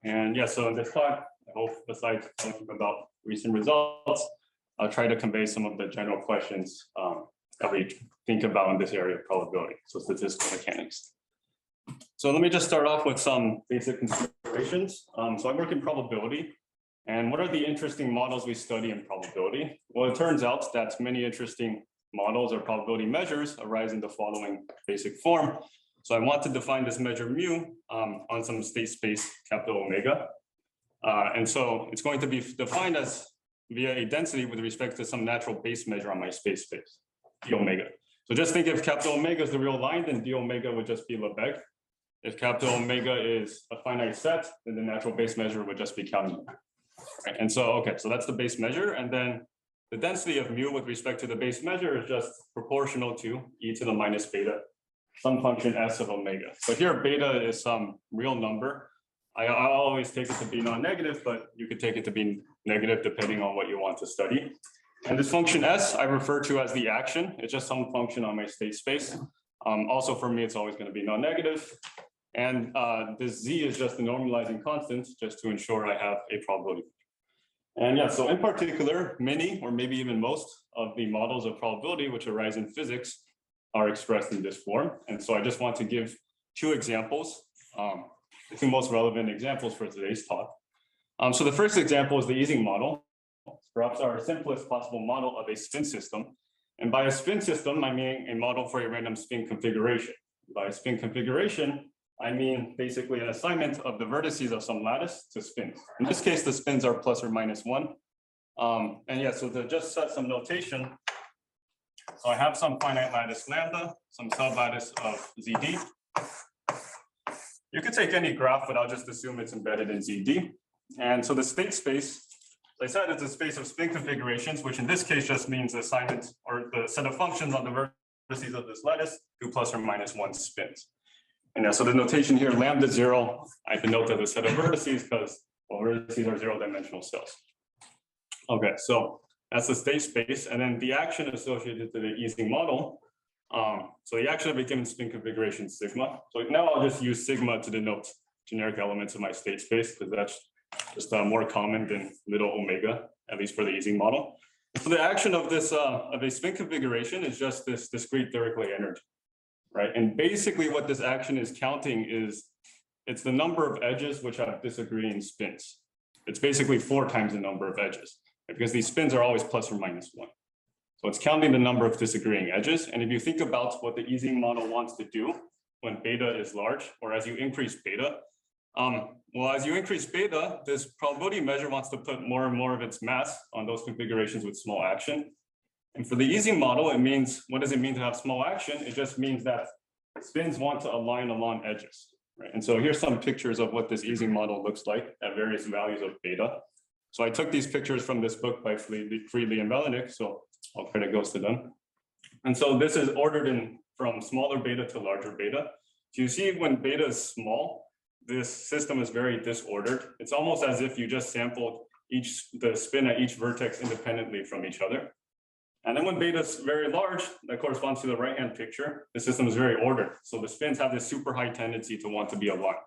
And yeah, so in this talk, I hope besides talking about recent results, I'll try to convey some of the general questions that we think about in this area of probability, so statistical mechanics. So let me just start off with some basic considerations. So I work in probability, and what are the interesting models we study in probability? Well, it turns out that many interesting models or probability measures arise in the following basic form. So I want to define this measure mu on some state space capital omega. And so it's going to be defined as via a density with respect to some natural base measure on my space space, d omega. So just think if capital omega is the real line, then d omega would just be Lebesgue. If capital omega is a finite set, then the natural base measure would just be Cao. Right? And so, okay, so that's the base measure. And then the density of mu with respect to the base measure is just proportional to e to the minus beta, some function s of omega. So here beta is some real number. I'll always take it to be non-negative, but you could take it to be negative depending on what you want to study. And this function s I refer to as the action. It's just some function on my state space. Also for me, it's always going to be non-negative. And this z is just the normalizing constant, just to ensure I have a probability. And yeah, so in particular, many or maybe even most of the models of probability which arise in physics are expressed in this form. And so I just want to give two examples, the two most relevant examples for today's talk. So the first example is the Ising model. It's perhaps our simplest possible model of a spin system. And by a spin system, I mean a model for a random spin configuration. By a spin configuration, I mean basically an assignment of the vertices of some lattice to spins. In this case, the spins are plus or minus 1. And yeah, so to just set some notation, so I have some finite lattice lambda, some sublattice of ZD. You could take any graph, but I'll just assume it's embedded in ZD. And so the state space, as I said, it's a space of spin configurations, which in this case just means the assignment or the set of functions on the vertices of this lattice to plus or minus 1 spins. And yeah, so the notation here, lambda 0, I denote as a set of vertices because well, vertices are 0-dimensional cells. Okay, so that's the state space. And then the action associated to the Ising model. So the action of a given spin configuration is sigma. So now I'll just use sigma to denote generic elements of my state space because that's just more common than little omega, at least for the Ising model. So the action of this of a spin configuration is just this discrete Dirichlet energy. Right, and basically what this action is counting is it's the number of edges which have disagreeing spins. It's basically 4 times the number of edges, right? Because these spins are always plus or minus 1. So it's counting the number of disagreeing edges. And if you think about what the Ising model wants to do when beta is large, or as you increase beta, well, as you increase beta, this probability measure wants to put more and more of its mass on those configurations with small action. And for the Ising model, it means, what does it mean to have small action? It just means that spins want to align along edges, right? And so here's some pictures of what this Ising model looks like at various values of beta. So I took these pictures from this book by Friedli and Melnick, so all credit goes to them. And so this is ordered in from smaller beta to larger beta. So you see when beta is small, this system is very disordered. It's almost as if you just sampled the spin at each vertex independently from each other. And then when beta is very large, that corresponds to the right-hand picture, the system is very ordered. So the spins have this super high tendency to want to be aligned,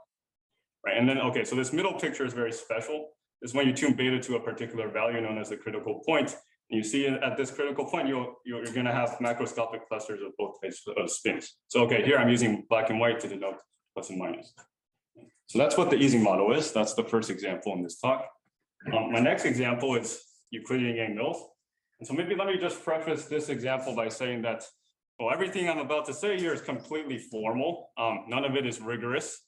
right? And then, okay, so this middle picture is very special. This is when you tune beta to a particular value known as the critical point. And you see at this critical point, you're gonna have macroscopic clusters of both types of spins. So, okay, here I'm using black and white to denote plus and minus. So that's what the Ising model is. That's the first example in this talk. My next example is Euclidean Yang-Mills. And so maybe let me just preface this example by saying that, well, everything I'm about to say here is completely formal. None of it is rigorous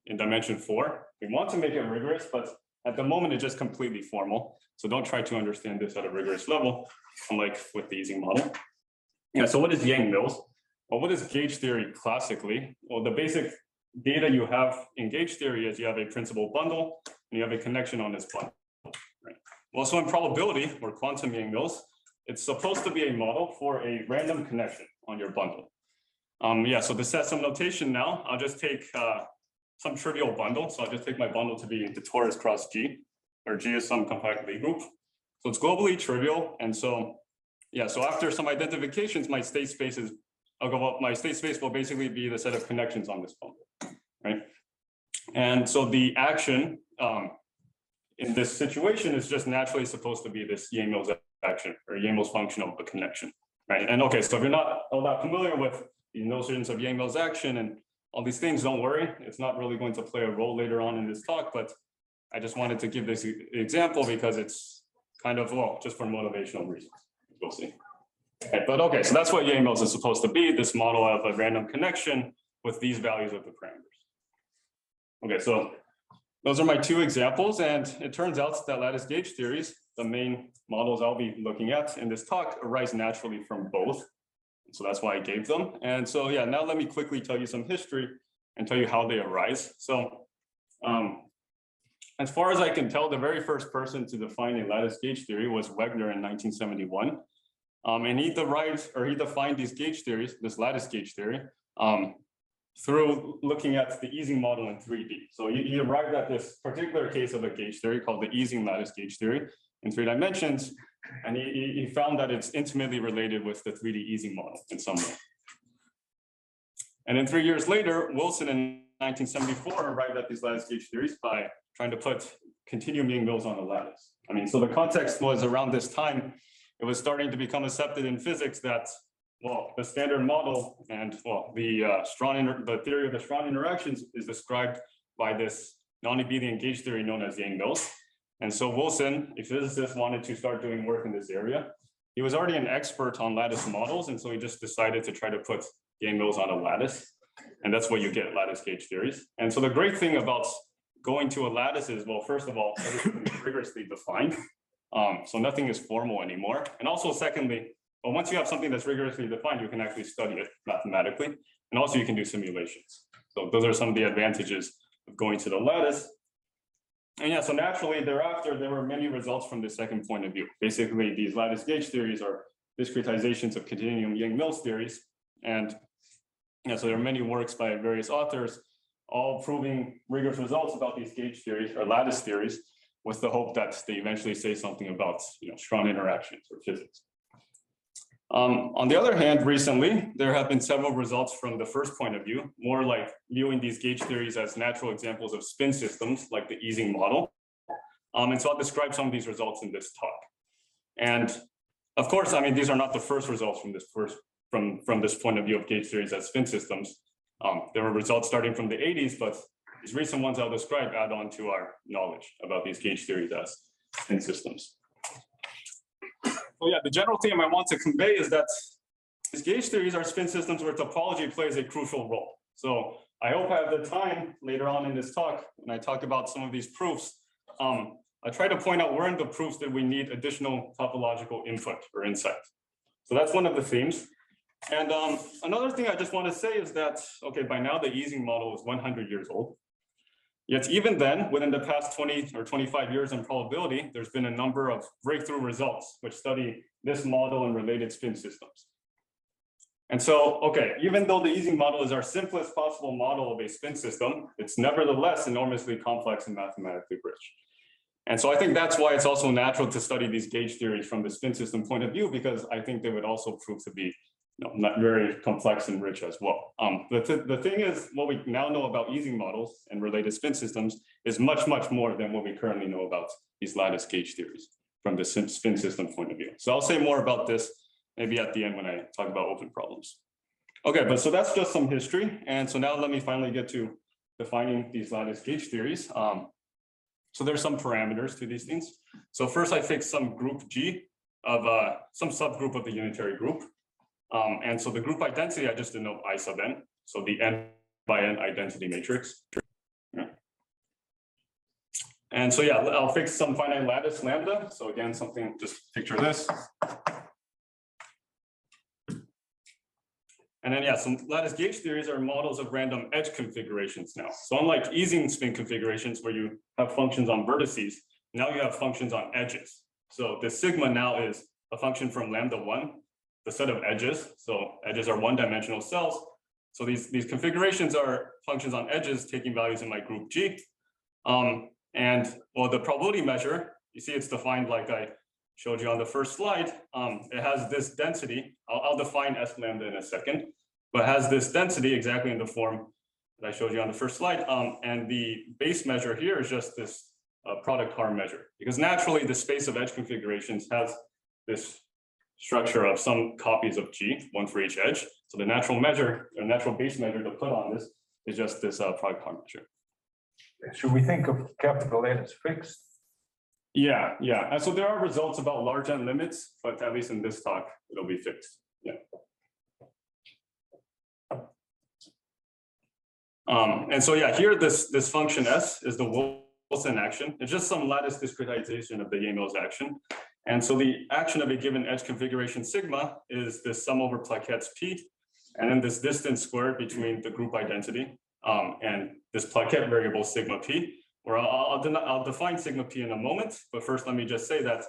in dimension 4. We want to make it rigorous, but at the moment, it's just completely formal. So don't try to understand this at a rigorous level, unlike with the Ising model. Yeah, so what is Yang-Mills? Well, what is gauge theory classically? Well, the basic data you have in gauge theory is you have a principal bundle and you have a connection on this bundle, right? Well, so in probability, or quantum Yang-Mills, it's supposed to be a model for a random connection on your bundle. Yeah, so to set some notation now, I'll just take some trivial bundle. So I'll just take my bundle to be the torus cross G, where G is some compact Lie group. So it's globally trivial. And so, yeah, so after some identifications, my state space will basically be the set of connections on this bundle, right? And so the action in this situation is just naturally supposed to be this Yang-Mills action or Yang-Mills function of the connection, right? And okay, so if you're not all that familiar with the notions of Yang-Mills action and all these things, don't worry. It's not really going to play a role later on in this talk, but I just wanted to give this example because it's kind of, well, just for motivational reasons, we'll see. Okay, but okay, so that's what Yang-Mills is supposed to be, this model of a random connection with these values of the parameters. Okay, so those are my two examples, and it turns out that lattice gauge theories, the main models I'll be looking at in this talk, arise naturally from both. So that's why I gave them. And so yeah, now let me quickly tell you some history and tell you how they arise. So as far as I can tell, the very first person to define a lattice gauge theory was Wegner in 1971. And he defined these gauge theories, this lattice gauge theory, through looking at the Ising model in 3D. So he arrived at this particular case of a gauge theory called the Ising lattice gauge theory in 3 dimensions. And he found that it's intimately related with the 3D Ising model in some way. And then 3 years later, Wilson in 1974 arrived at these lattice gauge theories by trying to put continuum Yang-Mills on a lattice. I mean, so the context was around this time, it was starting to become accepted in physics that, well, the standard model and, well, the theory of the strong interactions is described by this non-obedient gauge theory known as Yang-Mills. And so Wilson, a physicist, wanted to start doing work in this area. He was already an expert on lattice models, and so he just decided to try to put Yang-Mills on a lattice. And that's what you get, lattice gauge theories. And so the great thing about going to a lattice is, well, first of all, everything is rigorously defined. So nothing is formal anymore. And also secondly, well, once you have something that's rigorously defined, you can actually study it mathematically. And also you can do simulations. So those are some of the advantages of going to the lattice. And yeah, so naturally thereafter, there were many results from the second point of view. Basically, these lattice gauge theories are discretizations of continuum Yang-Mills theories. And yeah, so there are many works by various authors, all proving rigorous results about these gauge theories or lattice theories, with the hope that they eventually say something about, strong interactions or physics. On the other hand, recently, there have been several results from the first point of view, more like viewing these gauge theories as natural examples of spin systems, like the Ising model. And so I'll describe some of these results in this talk. And of course, I mean, these are not the first results from this point of view of gauge theories as spin systems. There were results starting from the 80s, but these recent ones I'll describe add on to our knowledge about these gauge theories as spin systems. So yeah, the general theme I want to convey is that these gauge theories are spin systems where topology plays a crucial role. So I hope I have the time later on in this talk, when I talk about some of these proofs, I try to point out where in the proofs that we need additional topological input or insight. So that's one of the themes. And another thing I just want to say is that, okay, by now the Ising model is 100 years old. Yet even then, within the past 20 or 25 years in probability, there's been a number of breakthrough results which study this model and related spin systems. And so, okay, even though the Ising model is our simplest possible model of a spin system, it's nevertheless enormously complex and mathematically rich. And so I think that's why it's also natural to study these gauge theories from the spin system point of view, because I think they would also prove to be not very complex and rich as well. The thing is, what we now know about Ising models and related spin systems is much, much more than what we currently know about these lattice gauge theories from the spin system point of view. So I'll say more about this maybe at the end when I talk about open problems. Okay, but so that's just some history. And so now let me finally get to defining these lattice gauge theories. So there's some parameters to these things. So first I fix some group G of some subgroup of the unitary group. And so the group identity, I just denote I sub n. So the n by n identity matrix. And so yeah, I'll fix some finite lattice lambda. So again, something, just picture this. And then yeah, some lattice gauge theories are models of random edge configurations now. So unlike Ising spin configurations where you have functions on vertices, now you have functions on edges. So the sigma now is a function from lambda 1, the set of edges. So edges are one-dimensional cells. So these configurations are functions on edges taking values in my group G. And well, the probability measure, you see it's defined like I showed you on the first slide. It has this density. I'll define S lambda in a second, but has this density exactly in the form that I showed you on the first slide. And the base measure here is just this product harm measure, because naturally the space of edge configurations has this structure of some copies of G, one for each edge. So the natural measure, or natural base measure to put on this is just this product harm measure. Should we think of capital N as fixed? Yeah. And so there are results about large N limits, but at least in this talk, it'll be fixed. Yeah. And so yeah, here this function S is the Wilson action. It's just some lattice discretization of the Yang-Mills action. And so the action of a given edge configuration sigma is the sum over plaquettes P, and then this distance squared between the group identity and this plaquette variable sigma P, where I'll define sigma P in a moment. But first, let me just say that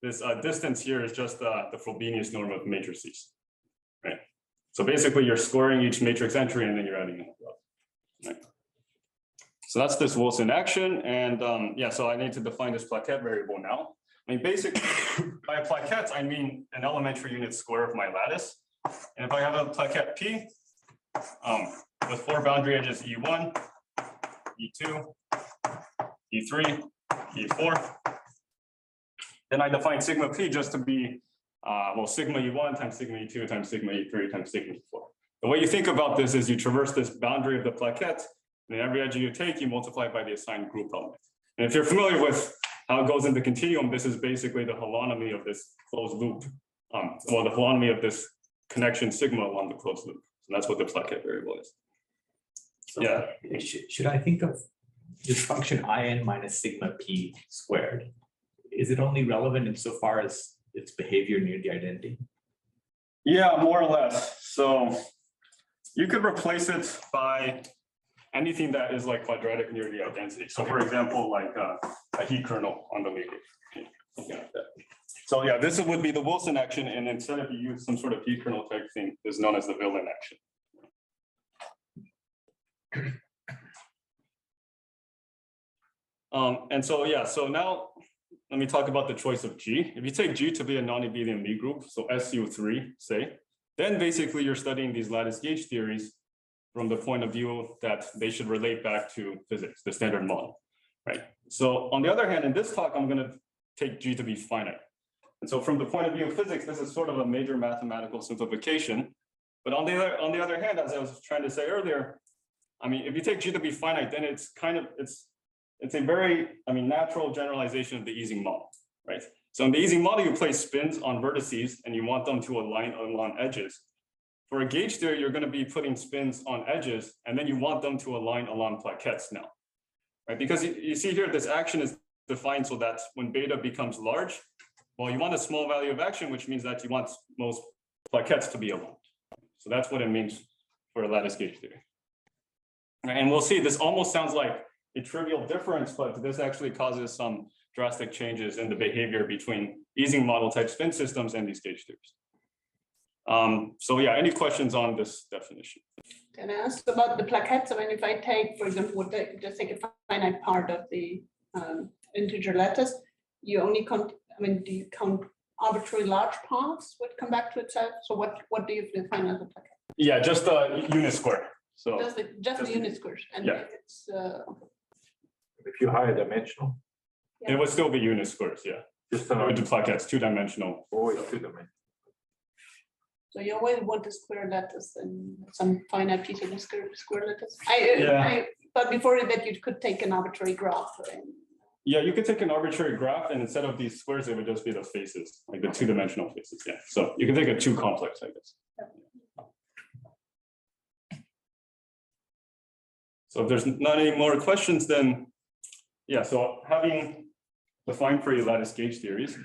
this distance here is just the Frobenius norm of matrices, right? So basically you're squaring each matrix entry and then you're adding it up, right? So that's this Wilson action. And yeah, so I need to define this plaquette variable now. I mean, basically, by plaquettes, I mean an elementary unit square of my lattice. And if I have a plaquette P with 4 boundary edges E1, E2, E3, E4, then I define sigma P just to be, well, sigma E1 times sigma E2 times sigma E3 times sigma E4. The way you think about this is you traverse this boundary of the plaquette, and every edge you take, you multiply by the assigned group element. And if you're familiar with how it goes in the continuum, this is basically the holonomy of this closed loop. Well, the holonomy of this connection sigma along the closed loop. So that's what the plaquette variable is. So yeah. Should I think of this function In minus sigma P squared? Is it only relevant insofar as its behavior near the identity? Yeah, more or less. So you could replace it by anything that is like quadratic near the identity. So for example, like a heat kernel on the lead group. Something like that. So yeah, this would be the Wilson action, and instead of you use some sort of heat kernel type thing, is known as the villain action. And so yeah, so now let me talk about the choice of G. If you take G to be a non-abelian Lie group, so SU3, say, then basically you're studying these lattice gauge theories from the point of view that they should relate back to physics, the standard model, right? So on the other hand, in this talk, I'm gonna take G to be finite. And so from the point of view of physics, this is sort of a major mathematical simplification. But on the other hand, as I was trying to say earlier, I mean, if you take G to be finite, then it's kind of, it's a very, natural generalization of the Ising model, right? So in the Ising model, you place spins on vertices and you want them to align along edges. For a gauge theory, you're going to be putting spins on edges, and then you want them to align along plaquettes now, right? Because you see here, this action is defined so that when beta becomes large, well, you want a small value of action, which means that you want most plaquettes to be aligned. So that's what it means for a lattice gauge theory. And we'll see, this almost sounds like a trivial difference, but this actually causes some drastic changes in the behavior between Ising model type spin systems and these gauge theories. So yeah, any questions on this definition? Can I ask about the plaquettes? I mean, if I take, for example, just take a finite part of the integer lattice, you only count, do you count arbitrary large parts would come back to itself? So what do you define as a plaquette? Yeah, just a unit square. So just the unit squares. And yeah. If it's okay. If you higher dimensional. It would still be unit squares, yeah. Just it would do plaquettes, 2-dimensional. Always 2-dimensional. So you always want a square lattice and some finite piece of the square lattice. But before that, you could take an arbitrary graph. Yeah, you could take an arbitrary graph, and instead of these squares, it would just be the faces, like the 2-dimensional faces. Yeah. So you can take a 2 complex, I guess. So if there's not any more questions, then yeah. So having defined for you lattice gauge theories,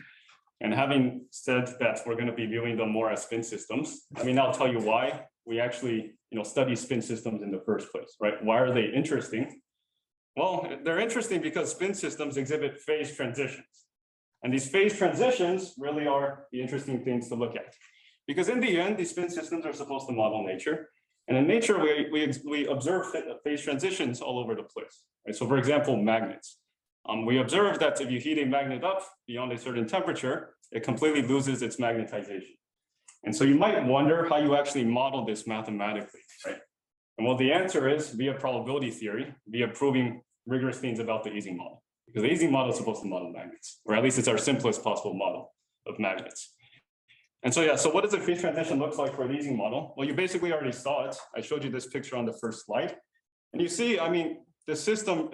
and having said that we're going to be viewing them more as spin systems, I'll tell you why we actually study spin systems in the first place, right? Why are they interesting? Well, they're interesting because spin systems exhibit phase transitions. And these phase transitions really are the interesting things to look at. Because in the end, these spin systems are supposed to model nature. And in nature, we observe phase transitions all over the place, right? So for example, magnets. We observe that if you heat a magnet up beyond a certain temperature, it completely loses its magnetization. And so you might wonder how you actually model this mathematically, right? And well, the answer is via probability theory, via proving rigorous things about the Ising model. Because the Ising model is supposed to model magnets, or at least it's our simplest possible model of magnets. And so, yeah, so what does the phase transition look like for the Ising model? Well, you basically already saw it. I showed you this picture on the first slide. And you see, I mean, the system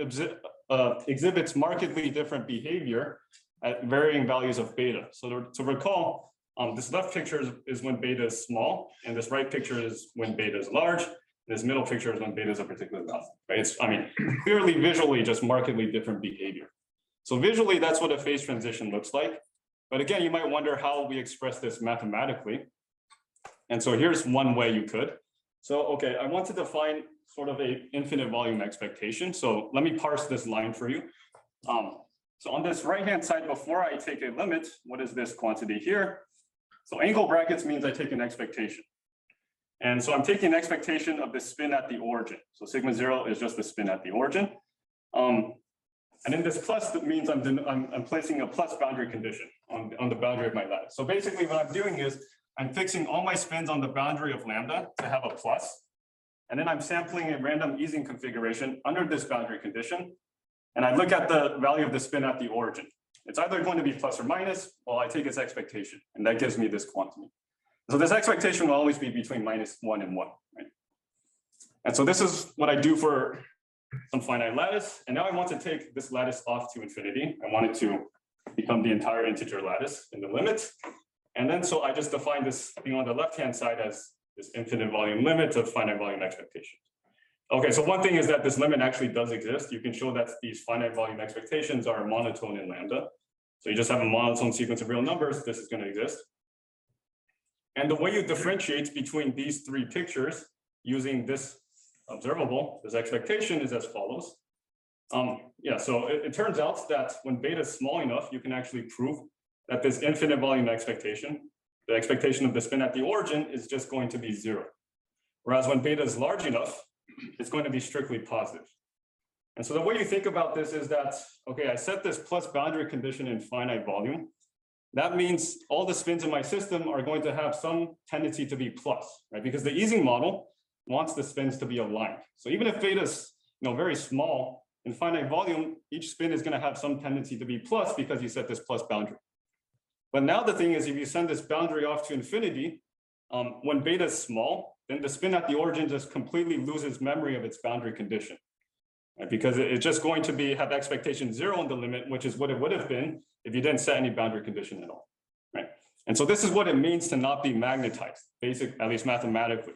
exhibits markedly different behavior at varying values of beta. So to recall, this left picture is when beta is small, and this right picture is when beta is large. This middle picture is when beta is a particular value, right? It's, I mean, clearly visually just markedly different behavior. So visually, that's what a phase transition looks like. But again, you might wonder how we express this mathematically. And so here's one way you could. So, okay, I want to define sort of a infinite volume expectation. So let me parse this line for you. So on this right-hand side, before I take a limit, what is this quantity here? So angle brackets means I take an expectation. And so I'm taking an expectation of the spin at the origin. So sigma 0 is just the spin at the origin. And then this plus, that means I'm placing a plus boundary condition on the boundary of my lattice. So basically what I'm doing is I'm fixing all my spins on the boundary of lambda to have a plus. And then I'm sampling a random Ising configuration under this boundary condition. And I look at the value of the spin at the origin. It's either going to be plus or minus, well, I take its expectation, and that gives me this quantity. So this expectation will always be between -1 and 1, right? And so this is what I do for some finite lattice. And now I want to take this lattice off to infinity. I want it to become the entire integer lattice in the limit. And then so I just define this thing on the left-hand side as this infinite volume limit of finite volume expectation. Okay, so one thing is that this limit actually does exist. You can show that these finite volume expectations are monotone in lambda. So you just have a monotone sequence of real numbers, this is going to exist. And the way you differentiate between these three pictures using this observable, this expectation, is as follows. Yeah, so it turns out that when beta is small enough, you can actually prove that this infinite volume expectation, the expectation of the spin at the origin, is just going to be 0. Whereas when beta is large enough, it's going to be strictly positive. And so the way you think about this is that, okay, I set this plus boundary condition in finite volume. That means all the spins in my system are going to have some tendency to be plus, right? Because the Ising model wants the spins to be aligned. So even if beta is, very small in finite volume, each spin is going to have some tendency to be plus because you set this plus boundary. But now the thing is, if you send this boundary off to infinity, when beta is small, then the spin at the origin just completely loses memory of its boundary condition, right? Because it's just going to have expectation 0 in the limit, which is what it would have been if you didn't set any boundary condition at all, right? And so this is what it means to not be magnetized, at least mathematically.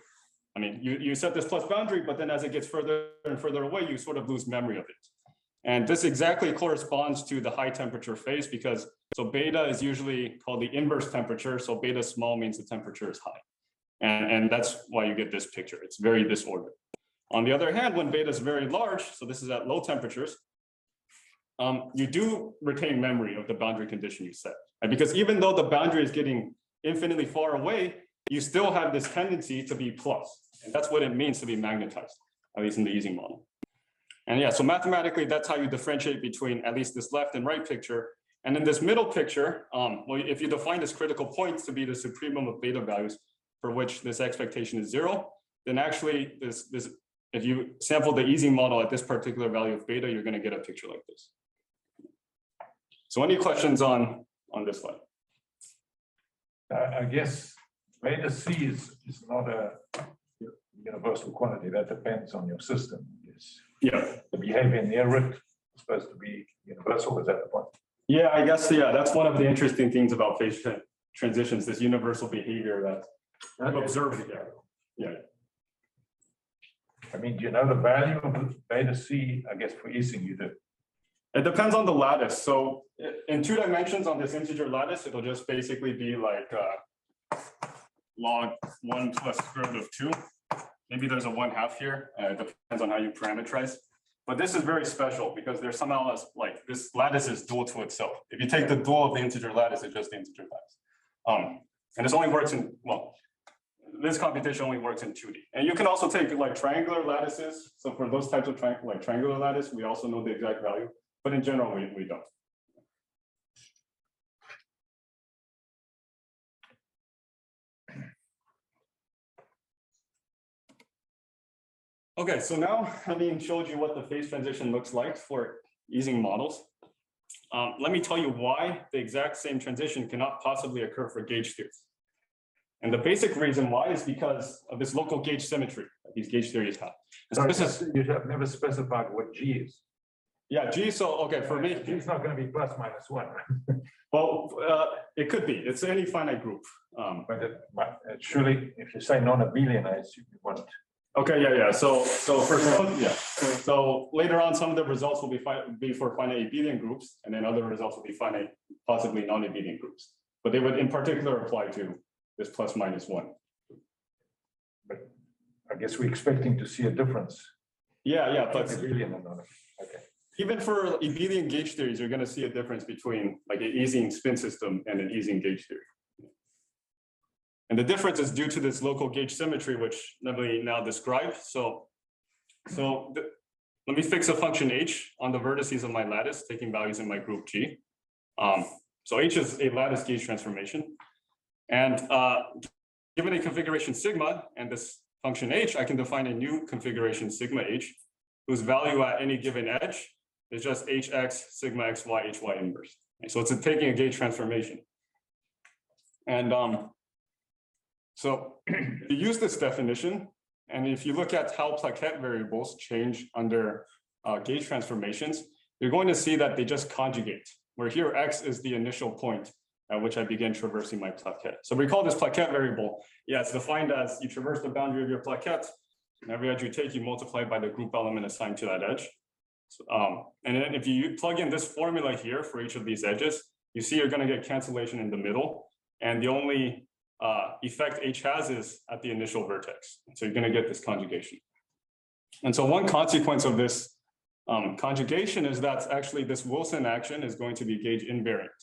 I mean, you set this plus boundary, but then as it gets further and further away, you sort of lose memory of it. And this exactly corresponds to the high temperature phase, because so beta is usually called the inverse temperature. So beta small means the temperature is high. And that's why you get this picture. It's very disordered. On the other hand, when beta is very large, so this is at low temperatures, you do retain memory of the boundary condition you set, right? Because even though the boundary is getting infinitely far away, you still have this tendency to be plus. And that's what it means to be magnetized, at least in the Ising model. And yeah, so mathematically, that's how you differentiate between at least this left and right picture. And in this middle picture, well, if you define this critical point to be the supremum of beta values for which this expectation is 0, then actually if you sample the Ising model at this particular value of beta, you're going to get a picture like this. So any questions on this slide? I guess beta C is not a universal quantity. That depends on your system. Yes. Yeah. The behavior near it is supposed to be universal. Is that the point? Yeah, I guess, yeah, that's one of the interesting things about phase transitions, this universal behavior that I've observed here. Yeah. I mean, do you know the value of beta C? I guess for Ising you do. It depends on the lattice. So in 2 dimensions on this integer lattice, it'll just basically be like log 1 plus square root of 2. Maybe there's a 1/2 here. It depends on how you parameterize. But this is very special because there's somehow like this lattice is dual to itself. If you take the dual of the integer lattice, it's just the integer lattice. And this only works in, well, this computation only works in 2D. And you can also take like triangular lattices. So for those types of triangular lattice, we also know the exact value. But in general, we don't. Okay, so now having showed you what the phase transition looks like for Ising models, let me tell you why the exact same transition cannot possibly occur for gauge theories. And the basic reason why is because of this local gauge symmetry that these gauge theories have. And so this is, You have never specified what G is. yeah, G, so, okay, for me, G is not going to be plus minus one, well, it could be, it's any finite group. but surely if you say non-abelian, I assume you want. Okay, yeah. So So later on, some of the results will be for finite abelian groups, and then other results will be finite, possibly non-abelian groups. But they would in particular apply to this plus minus one. But I guess we're expecting to see a difference. Yeah, but Abelian and non. Okay. even for abelian gauge theories, you're going to see a difference between like an Ising spin system and an Ising gauge theory. And the difference is due to this local gauge symmetry, which let me now describe. Let me fix a function h on the vertices of my lattice, taking values in my group G. So h is a lattice gauge transformation. And given a configuration sigma and this function h, I can define a new configuration sigma h, whose value at any given edge is just hx sigma xy hy inverse. So it's taking a gauge transformation. And so you use this definition, and if you look at how plaquette variables change under gauge transformations, you're going to see that they just conjugate, where here x is the initial point at which I begin traversing my plaquette. So recall this plaquette variable. Yeah, it's defined as you traverse the boundary of your plaquette, and every edge you take, you multiply by the group element assigned to that edge. So, and then if you plug in this formula here for each of these edges, you see you're going to get cancellation in the middle, and the only effect h has is at the initial vertex. So you're going to get this conjugation. And so one consequence of this conjugation is that actually this Wilson action is going to be gauge invariant.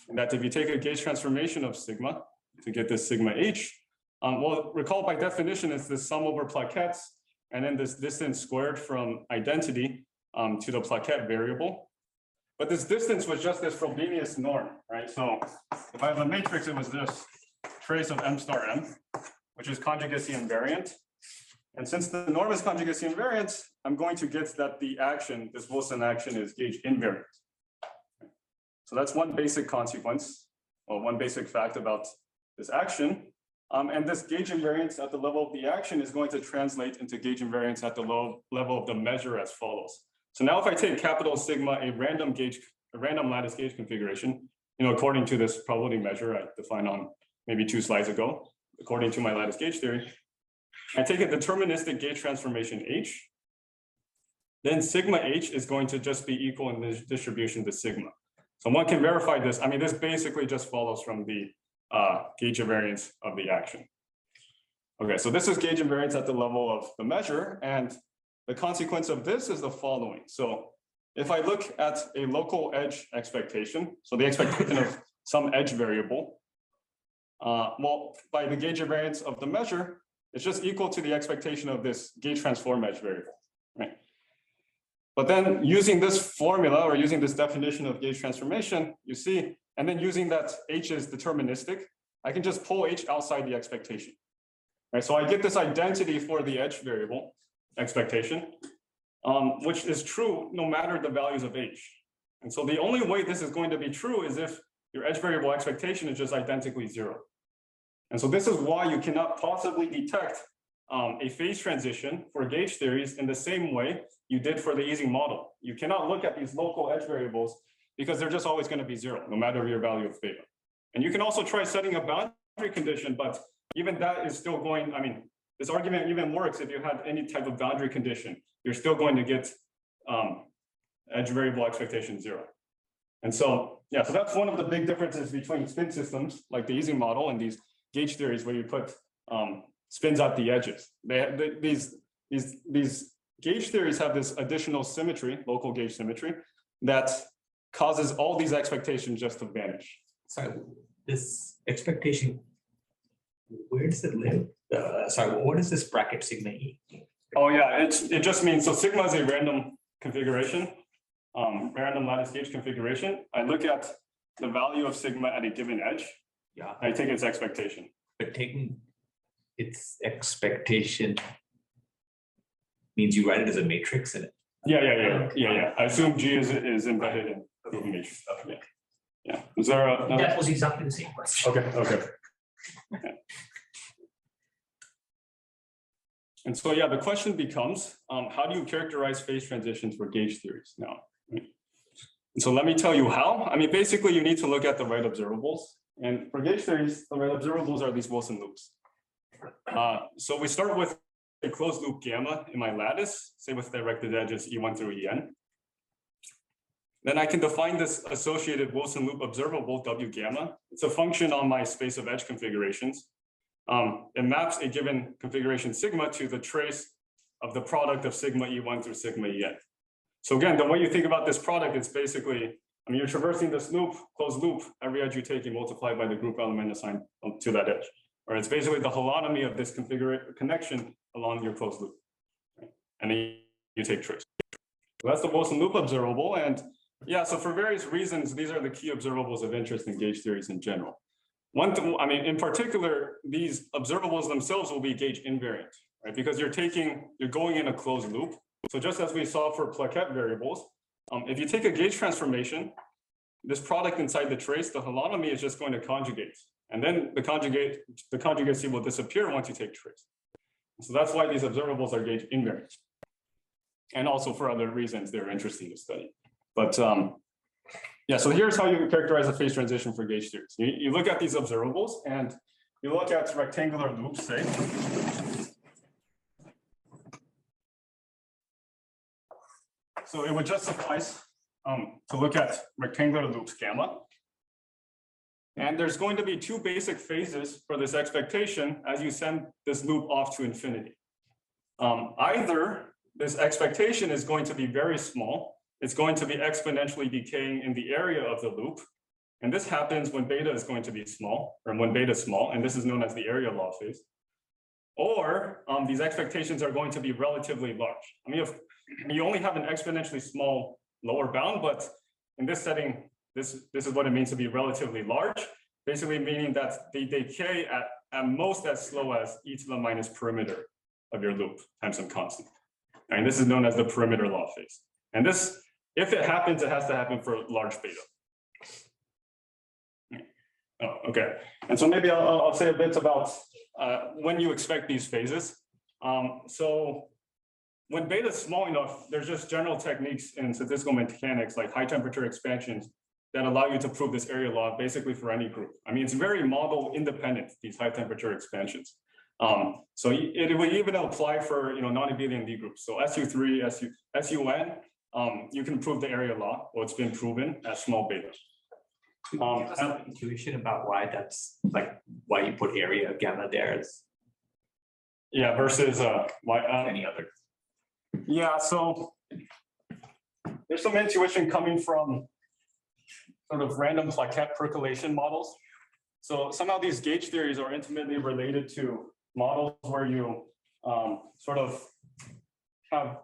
And that if you take a gauge transformation of sigma to get this sigma h, well, recall by definition, it's the sum over plaquettes, and then this distance squared from identity to the plaquette variable. But this distance was just this Frobenius norm, right? So if I have a matrix, it was this trace of m star m, which is conjugacy invariant. And since the norm is conjugacy invariant, I'm going to get that the action, this Wilson action, is gauge invariant. So that's one basic consequence, or one basic fact about this action. And this gauge invariance at the level of the action is going to translate into gauge invariance at the level of the measure as follows. So now if I take capital sigma, a random lattice gauge configuration, according to this probability measure I defined on maybe 2 slides ago, according to my lattice gauge theory, I take a deterministic gauge transformation H, then sigma H is going to just be equal in this distribution to sigma. So one can verify this. I mean, this basically just follows from the gauge invariance of the action. Okay, so this is gauge invariance at the level of the measure, and the consequence of this is the following. So if I look at a local edge expectation, so the expectation of some edge variable, well, by the gauge invariance of the measure, it's just equal to the expectation of this gauge transform edge variable, right? But then using this formula or using this definition of gauge transformation, you see, and then using that H is deterministic, I can just pull H outside the expectation, right? So I get this identity for the edge variable expectation, which is true no matter the values of H. And so the only way this is going to be true is if your edge variable expectation is just identically 0. And so this is why you cannot possibly detect a phase transition for gauge theories in the same way you did for the Ising model. You cannot look at these local edge variables because they're just always going to be 0, no matter your value of theta. And you can also try setting a boundary condition, but even that is still going, I mean, this argument even works if you have any type of boundary condition. You're still going to get edge variable expectation 0. And so, yeah, so that's one of the big differences between spin systems like the Ising model and these gauge theories where you put spins at the edges. These gauge theories have this additional symmetry, local gauge symmetry, that causes all these expectations just to vanish. Sorry, this expectation, where does it live? Sorry, what is this bracket sigma E? Oh yeah, it just means, so sigma is a random configuration, random lattice gauge configuration. I look at the value of sigma at a given edge. Yeah. I take its expectation. But taking its expectation, means you write it as a matrix and Yeah. I assume G is embedded in the matrix. Yeah. Is there a? That was exactly the same question. Okay. And so, yeah, the question becomes, how do you characterize phase transitions for gauge theories now? And so let me tell you how. I mean, basically, you need to look at the right observables. And for gauge theories, the right observables are these Wilson loops. So we start with a closed loop gamma in my lattice, say with directed edges E1 through En. Then I can define this associated Wilson loop observable W gamma. It's a function on my space of edge configurations. It maps a given configuration sigma to the trace of the product of sigma E1 through sigma En. So again, the way you think about this product, it's basically, I mean, you're traversing this loop, closed loop, every edge you take, you multiply by the group element assigned to that edge. Or it's basically the holonomy of this connection along your closed loop. Right? And then you take trace. So that's the Wilson loop observable. And yeah, so for various reasons, these are the key observables of interest in gauge theories in general. One thing, I mean, in particular, these observables themselves will be gauge invariant, right? Because you're going in a closed loop. So just as we saw for plaquette variables, if you take a gauge transformation, this product inside the trace, the holonomy is just going to conjugate. And then the conjugacy will disappear once you take trace. So that's why these observables are gauge invariant. And also for other reasons, they're interesting to study. But yeah, so here's how you characterize a phase transition for gauge theories. You look at these observables and you look at rectangular loops, say. So it would just suffice to look at rectangular loops gamma. And there's going to be two basic phases for this expectation as you send this loop off to infinity. Either this expectation is going to be very small, it's going to be exponentially decaying in the area of the loop. And this happens when beta is going to be small, or when beta is small, and this is known as the area law phase. Or these expectations are going to be relatively large. I mean, if you only have an exponentially small lower bound, but in this setting, this is what it means to be relatively large, basically meaning that they decay at most as slow as e to the minus perimeter of your loop times some constant. And this is known as the perimeter law phase. And this, if it happens, it has to happen for large beta. Oh, okay. And so maybe I'll say a bit about when you expect these phases. So when beta is small enough, there's just general techniques in statistical mechanics like high temperature expansions that allow you to prove this area law basically for any group. I mean, it's very model independent, these high temperature expansions. So it would even apply for non-abelian D groups. So SU3, SUN, you can prove the area law, or it's been proven at small beta. Give us some intuition about why that's like why you put area gamma there as versus any other. Yeah, so there's some intuition coming from sort of random plaquette percolation models. So somehow these gauge theories are intimately related to models where you sort of have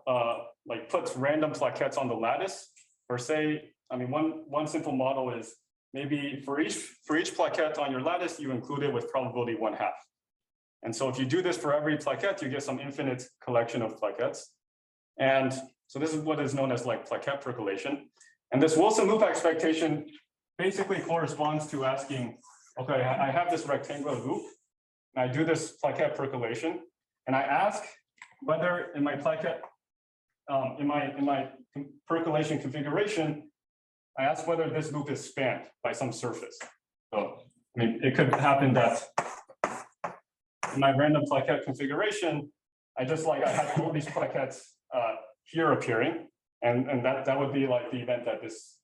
like puts random plaquettes on the lattice, or say, I mean, one simple model is maybe for each plaquette on your lattice, you include it with probability 1/2. And so if you do this for every plaquette, you get some infinite collection of plaquettes. And so this is what is known as like plaquette percolation. And this Wilson loop expectation basically corresponds to asking, okay, I have this rectangular loop, and I do this plaquette percolation, and I ask whether in my plaquette, in my percolation configuration, I ask whether this loop is spanned by some surface. So, I mean, it could happen that in my random plaquette configuration, I have all these plaquettes here appearing, and that would be like the event that this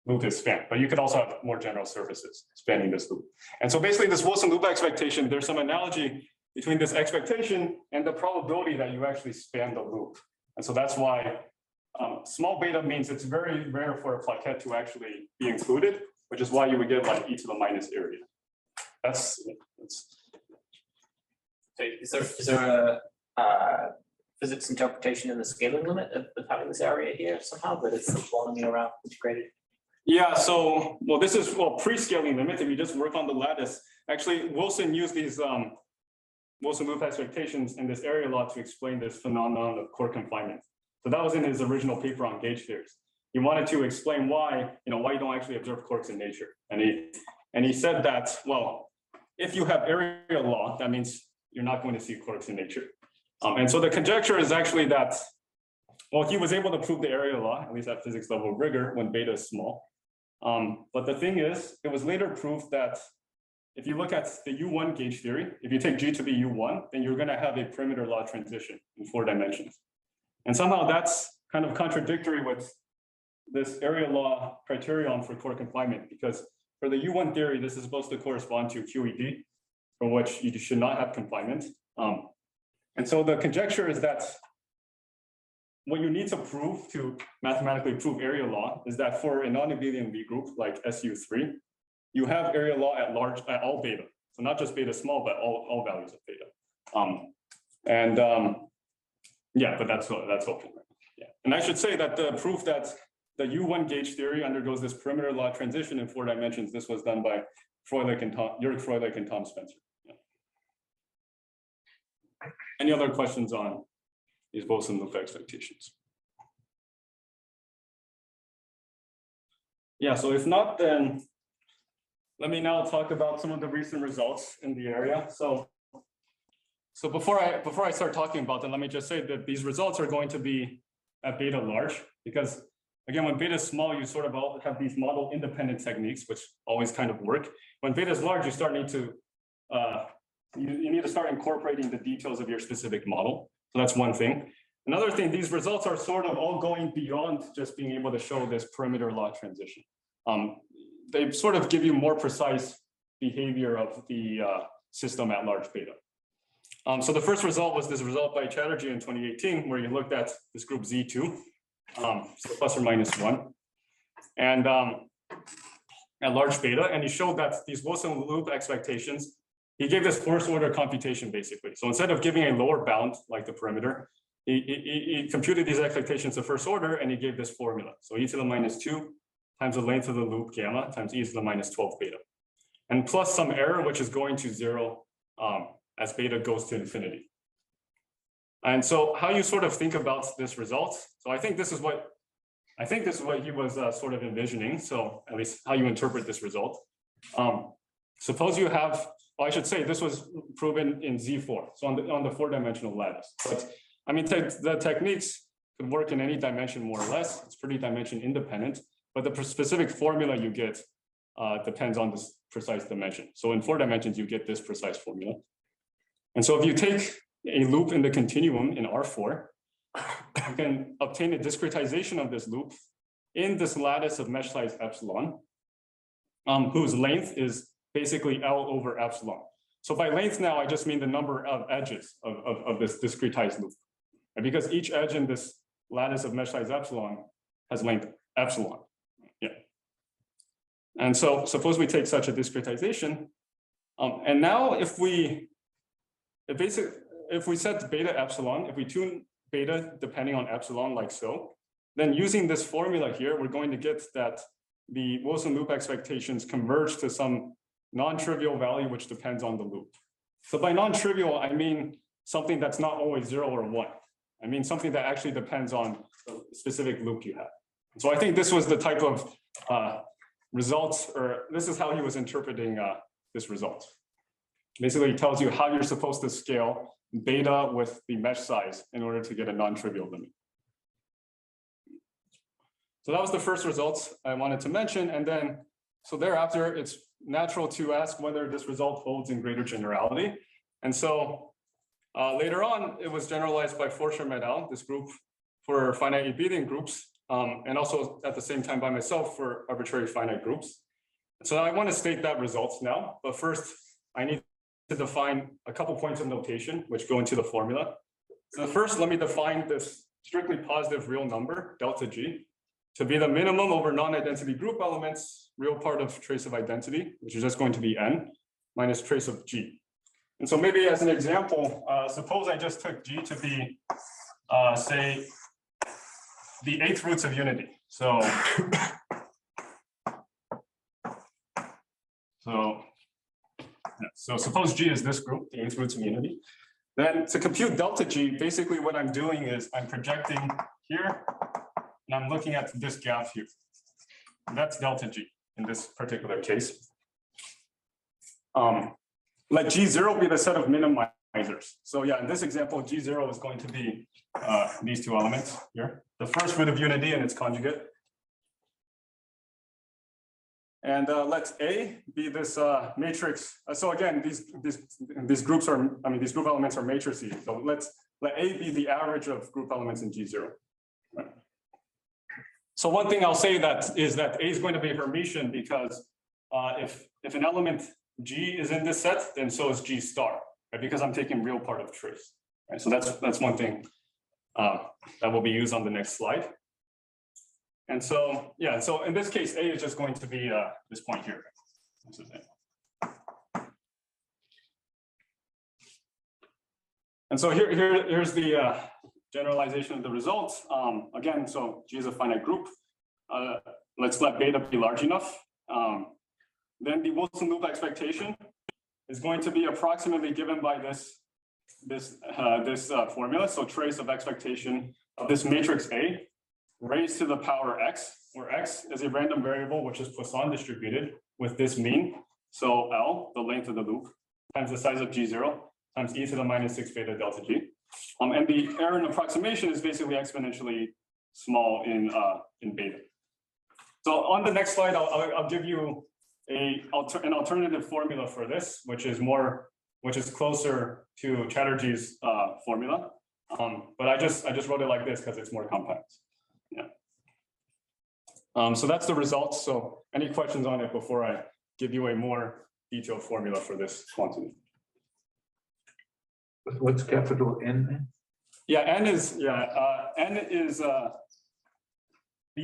loop is spanned. But you could also have more general surfaces spanning this loop. And so basically this Wilson loop expectation, there's some analogy between this expectation and the probability that you actually span the loop. And so that's why small beta means it's very rare for a plaquette to actually be included, which is why you would get like e to the minus area. That's So is there a physics interpretation in the scaling limit of having this area here somehow, that it's following me around integrated? Yeah, so, well, this is, pre-scaling limit. If you just work on the lattice, actually Wilson used these Wilson loop expectations in this area law to explain this phenomenon of core confinement. So that was in his original paper on gauge theories. He wanted to explain why, why you don't actually observe quarks in nature. And he said that, well, if you have area law, that means you're not going to see quarks in nature. And so the conjecture is actually that, well, he was able to prove the area law, at least at physics level rigor, when beta is small. But the thing is, it was later proved that if you look at the U1 gauge theory, if you take G to be U1, then you're going to have a perimeter law transition in 4 dimensions. And somehow that's kind of contradictory with this area law criterion for core confinement, because for the U1 theory, this is supposed to correspond to QED, for which you should not have confinement. And so the conjecture is that what you need to prove to mathematically prove area law is that for a non-abelian Lie group like SU3, you have area law at all beta. So not just beta small, but all values of beta. Yeah, but that's hopeful. Yeah, and I should say that the proof that the U1 gauge theory undergoes this perimeter law transition in 4 dimensions, this was done by Jörg Froelich and Tom Spencer. Yeah. Any other questions on these Wilson loop expectations? Yeah, so if not, then let me now talk about some of the recent results in the area. So before I start talking about them, let me just say that these results are going to be at beta large, because again, when beta is small, you sort of all have these model independent techniques, which always kind of work. When beta is large, you need to start incorporating the details of your specific model. So that's one thing. Another thing, these results are sort of all going beyond just being able to show this perimeter law transition. They sort of give you more precise behavior of the system at large beta. So the first result was this result by Chatterjee in 2018, where you looked at this group Z2, so plus or minus 1, and at large beta, and he showed that these Wilson loop expectations, he gave this first order computation basically. So instead of giving a lower bound like the perimeter, he computed these expectations of first order, and he gave this formula. So e to the minus 2 times the length of the loop gamma times e to the minus 12 beta, and plus some error, which is going to 0 as beta goes to infinity. And so how you sort of think about this result. So I think this is what he was sort of envisioning. So at least how you interpret this result. Suppose you have, well, I should say this was proven in Z4, so on the 4-dimensional lattice. But I mean, the techniques could work in any dimension more or less. It's pretty dimension independent, but the specific formula you get depends on this precise dimension. So in 4 dimensions, you get this precise formula. And so if you take a loop in the continuum in R4, you can obtain a discretization of this loop in this lattice of mesh size epsilon, whose length is basically L over epsilon. So by length now, I just mean the number of edges of this discretized loop. And because each edge in this lattice of mesh size epsilon has length epsilon. Yeah. And so suppose we take such a discretization, and now if we set beta epsilon, if we tune beta depending on epsilon like so, then using this formula here, we're going to get that the Wilson loop expectations converge to some non-trivial value which depends on the loop. So by non-trivial, I mean something that's not always 0 or 1. I mean something that actually depends on the specific loop you have. So I think this was the type of results, or this is how he was interpreting this result. Basically, it tells you how you're supposed to scale beta with the mesh size in order to get a non-trivial limit. So that was the first results I wanted to mention. And then, so thereafter, it's natural to ask whether this result holds in greater generality. And so later on, it was generalized by Forscher et al., this group for finite abelian groups, and also at the same time by myself for arbitrary finite groups. So I want to state that results now, but first I need to define a couple points of notation which go into the formula. So first, let me define this strictly positive real number, delta G, to be the minimum over non-identity group elements, real part of trace of identity, which is just going to be n, minus trace of G. And so maybe as an example, suppose I just took G to be, say, the 8th roots of unity. So So suppose G is this group, the eighth roots of unity. Then to compute delta G, basically what I'm doing is I'm projecting here, and I'm looking at this gap here. And that's delta G in this particular case. Let G0 be the set of minimizers. So yeah, in this example, G0 is going to be these two elements here. The first root of unity and its conjugate. And let A be this matrix. So again, these groups are, these group elements are matrices. So let A be the average of group elements in G0. Right. So one thing I'll say is that A is going to be Hermitian because if an element G is in this set, then so is G star, right? Because I'm taking real part of trace. Right? So that's one thing that will be used on the next slide. And so, yeah, so in this case, A is just going to be this point here. This is it. And so here's the generalization of the results. Again, so G is a finite group. Let's let beta be large enough. Then the Wilson loop expectation is going to be approximately given by this formula. So trace of expectation of this matrix A raised to the power x, where x is a random variable which is Poisson distributed with this mean. So L, the length of the loop, times the size of G0 times e to the minus 6 beta delta G. And the error in approximation is basically exponentially small in beta. So on the next slide, I'll give you an alternative formula for this, which is closer to Chatterjee's formula. But I just wrote it like this because it's more compact. Yeah. So that's the results. So any questions on it before I give you a more detailed formula for this quantity? What's capital N? Yeah, N is the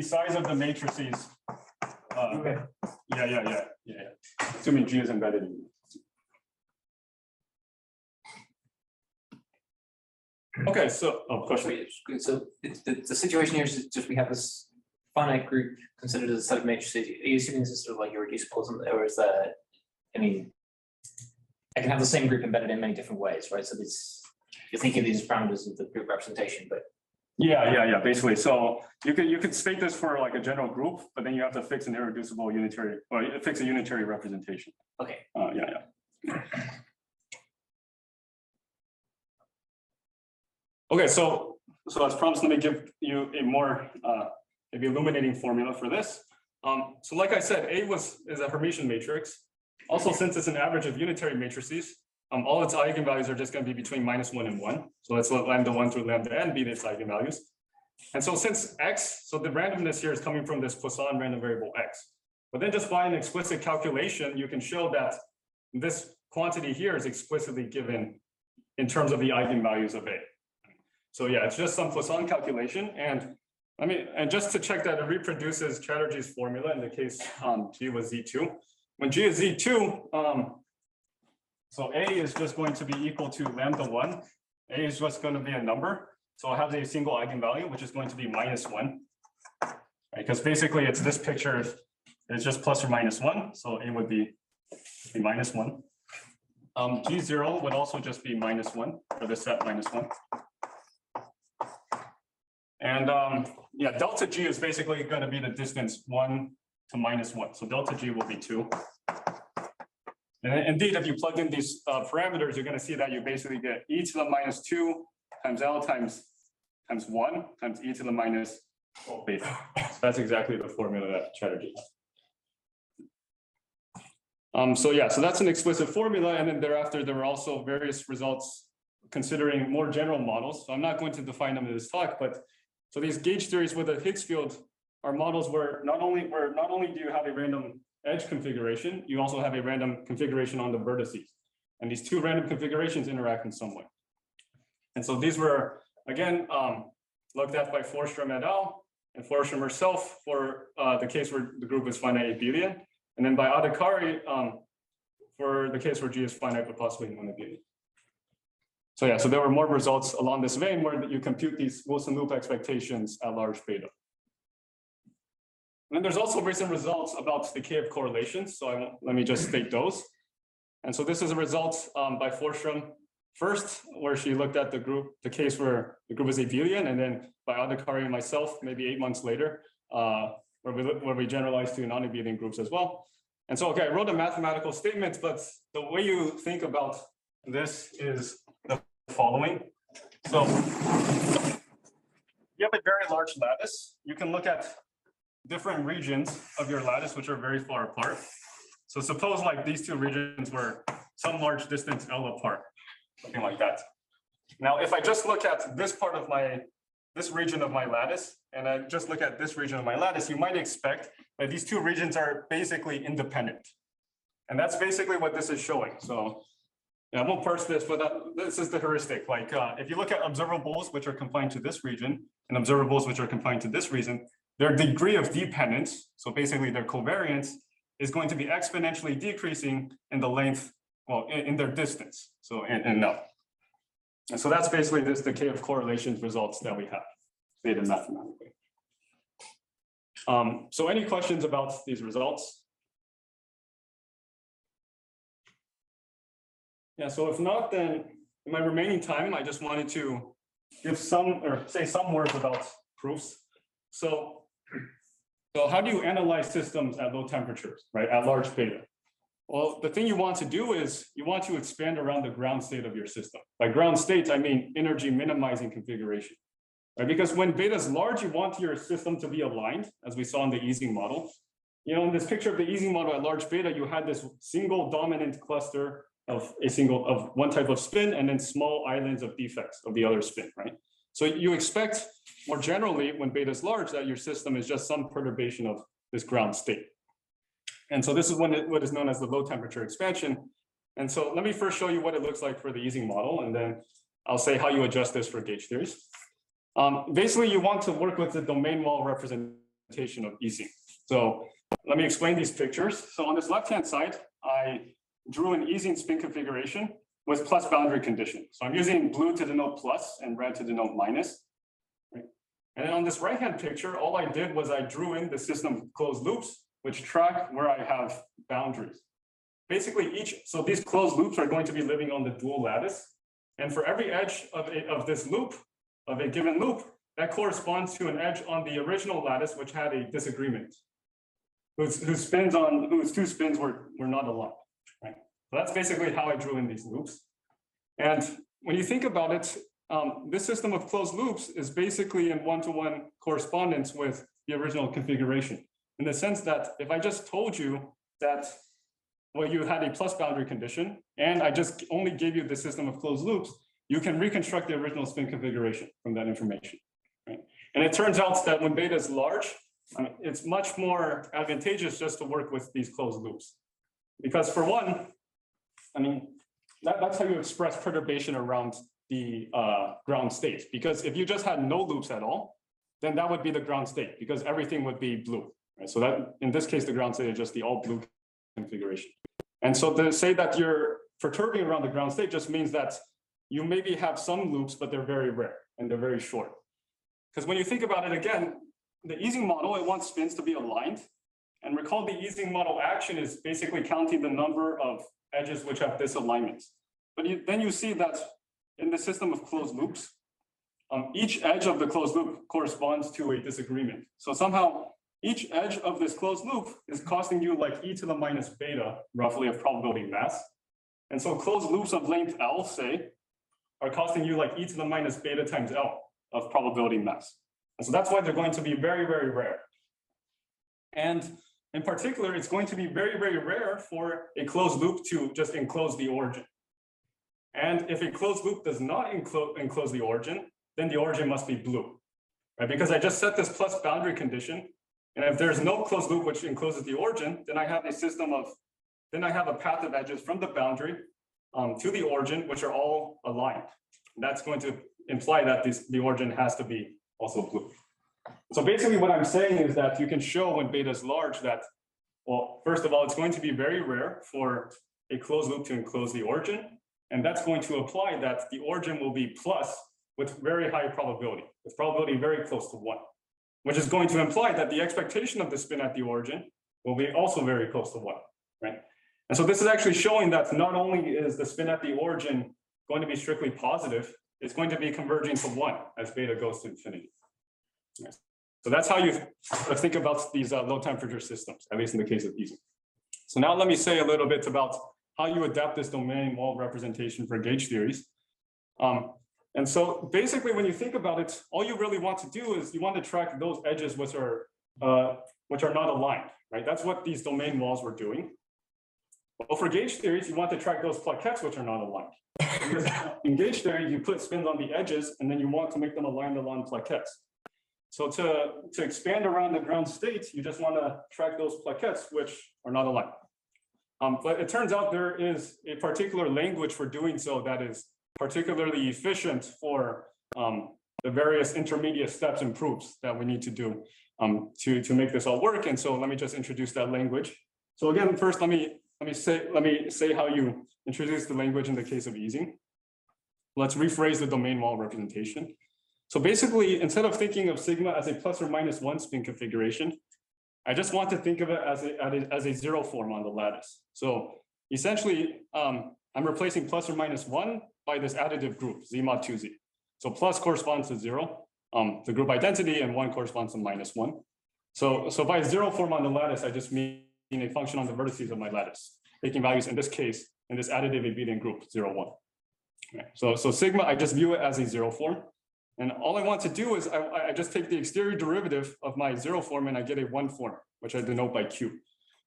size of the matrices. Okay. Yeah. Assuming G is embedded in. Okay, so question. So the situation here is just we have this finite group considered as a set of matrices. Are you assuming this is sort of like irreducible, or is that? I mean, I can have the same group embedded in many different ways, right? So this, you're thinking of these parameters of the group representation, but Yeah, basically. So you could state this for like a general group, but then you have to fix an irreducible unitary, or fix a unitary representation. okay. Yeah. Okay, so as promised, let me give you a more maybe illuminating formula for this. So like I said, A is a Hermitian matrix. Also, since it's an average of unitary matrices, all its eigenvalues are just going to be between -1 and 1. So let's let lambda 1 through lambda n be its eigenvalues. And so since x, so the randomness here is coming from this Poisson random variable x. But then just by an explicit calculation, you can show that this quantity here is explicitly given in terms of the eigenvalues of A. So yeah, it's just some Poisson calculation. And just to check that it reproduces Chatterjee's formula in the case G was Z2. When G is Z2, so A is just going to be equal to lambda 1. A is just going to be a number. So it has a single eigenvalue, which is going to be -1. Right? Because basically it's this picture, it's just plus or minus 1. So A would be -1. G0 would also just be -1 for the set -1. And yeah, delta G is basically going to be the distance 1 to -1. So delta G will be 2. And indeed, if you plug in these parameters, you're going to see that you basically get e to the -2 times L times 1 times e to the minus beta. So that's exactly the formula that Chatterjee has. So yeah, so that's an explicit formula. And then thereafter, there were also various results considering more general models. So I'm not going to define them in this talk, but so these gauge theories with a Higgs field are models where not only do you have a random edge configuration, you also have a random configuration on the vertices. And these two random configurations interact in some way. And so these were, again, looked at by Forsström et al. And Forsström herself for the case where the group is finite abelian. And then by Adhikari for the case where G is finite but possibly non-abelian. So yeah, so there were more results along this vein where you compute these Wilson loop expectations at large beta. And then there's also recent results about decay of correlations. So let me just state those. And so this is a result by Forsström first, where she looked at the case where the group was abelian, and then by Adhikari and myself, maybe 8 months later, where we generalized to non-abelian groups as well. And so, okay, I wrote a mathematical statement, but the way you think about this is the following. So you have a very large lattice. You can look at different regions of your lattice, which are very far apart. So suppose like these two regions were some large distance L apart, something like that. Now, if I just look at this part of this region of my lattice, and I just look at this region of my lattice, you might expect that these two regions are basically independent. And that's basically what this is showing. So yeah, I won't parse this, but this is the heuristic. Like if you look at observables, which are confined to this region, and observables, which are confined to this region, their degree of dependence, so basically their covariance, is going to be exponentially decreasing in the length, well, in their distance. So in L. And so that's basically this decay of correlations results that we have stated mathematically. So any questions about these results? Yeah, so if not, then in my remaining time, I just wanted to give say some words about proofs. So how do you analyze systems at low temperatures, right, at large beta? Well, the thing you want to do is you want to expand around the ground state of your system. By ground state, I mean energy minimizing configuration, right? Because when beta is large, you want your system to be aligned, as we saw in the Ising model. You know, in this picture of the Ising model at large beta, you had this single dominant cluster of one type of spin, and then small islands of defects of the other spin, right? So you expect more generally when beta is large that your system is just some perturbation of this ground state. And so this is what is known as the low temperature expansion. And so let me first show you what it looks like for the Ising model, and then I'll say how you adjust this for gauge theories. Basically, you want to work with the domain wall representation of Ising. So let me explain these pictures. So on this left-hand side, I drew an Ising spin configuration with plus boundary condition. So I'm using blue to denote plus and red to denote minus. Right? And then on this right-hand picture, all I did was I drew in the system of closed loops, which track where I have boundaries. Basically, so these closed loops are going to be living on the dual lattice. And for every edge of this loop, of a given loop, that corresponds to an edge on the original lattice, which had a disagreement, whose two spins were not aligned. Right? So that's basically how I drew in these loops. And when you think about it, this system of closed loops is basically in one-to-one correspondence with the original configuration, in the sense that if I just told you that, well, you had a plus boundary condition, and I just only gave you the system of closed loops, you can reconstruct the original spin configuration from that information. Right? And it turns out that when beta is large, it's much more advantageous just to work with these closed loops. Because for one, that's how you express perturbation around the ground state. Because if you just had no loops at all, then that would be the ground state, because everything would be blue. Right? So that, in this case, the ground state is just the all blue configuration. And so to say that you're perturbing around the ground state just means that you maybe have some loops, but they're very rare and they're very short. Because when you think about it again, the Ising model, it wants spins to be aligned. And recall the Ising model action is basically counting the number of edges which have disalignments. But then you see that in the system of closed loops, each edge of the closed loop corresponds to a disagreement. So somehow each edge of this closed loop is costing you like e to the minus beta, roughly, of probability mass. And so closed loops of length L, say, are costing you like e to the minus beta times L of probability mass. And so that's why they're going to be very, very rare. And in particular, it's going to be very, very rare for a closed loop to just enclose the origin. And if a closed loop does not enclose the origin, then the origin must be blue, right? Because I just set this plus boundary condition. And if there's no closed loop which encloses the origin, then I have a path of edges from the boundary to the origin, which are all aligned. And that's going to imply that the origin has to be also blue. So basically what I'm saying is that you can show when beta is large that, well, first of all, it's going to be very rare for a closed loop to enclose the origin. And that's going to imply that the origin will be plus with very high probability, with probability very close to 1, which is going to imply that the expectation of the spin at the origin will be also very close to 1, right? And so this is actually showing that not only is the spin at the origin going to be strictly positive, it's going to be converging to 1 as beta goes to infinity. Yes. So that's how you think about these low temperature systems, at least in the case of Ising. So now let me say a little bit about how you adapt this domain wall representation for gauge theories. And so basically, when you think about it, all you really want to do is you want to track those edges which are not aligned, right? That's what these domain walls were doing. Well, for gauge theories, you want to track those plaquettes which are not aligned. Because in gauge theory, you put spins on the edges, and then you want to make them aligned along plaquettes. So to expand around the ground state, you just want to track those plaquettes which are not aligned. But it turns out there is a particular language for doing so that is particularly efficient for the various intermediate steps and proofs that we need to do to make this all work. And so let me just introduce that language. So again, first let me say how you introduce the language in the case of Ising. Let's rephrase the domain wall representation. So basically, instead of thinking of sigma as a plus or minus 1 spin configuration, I just want to think of it as a 0 form on the lattice. So essentially, I'm replacing plus or minus 1 by this additive group, Z mod 2Z. So plus corresponds to 0, the group identity, and 1 corresponds to minus 1. So by 0 form on the lattice, I just mean a function on the vertices of my lattice, taking values in this case, in this additive abelian group, 0, 1. Okay. So sigma, I just view it as a 0 form. And all I want to do is I just take the exterior derivative of my 0 form and I get a 1 form, which I denote by Q.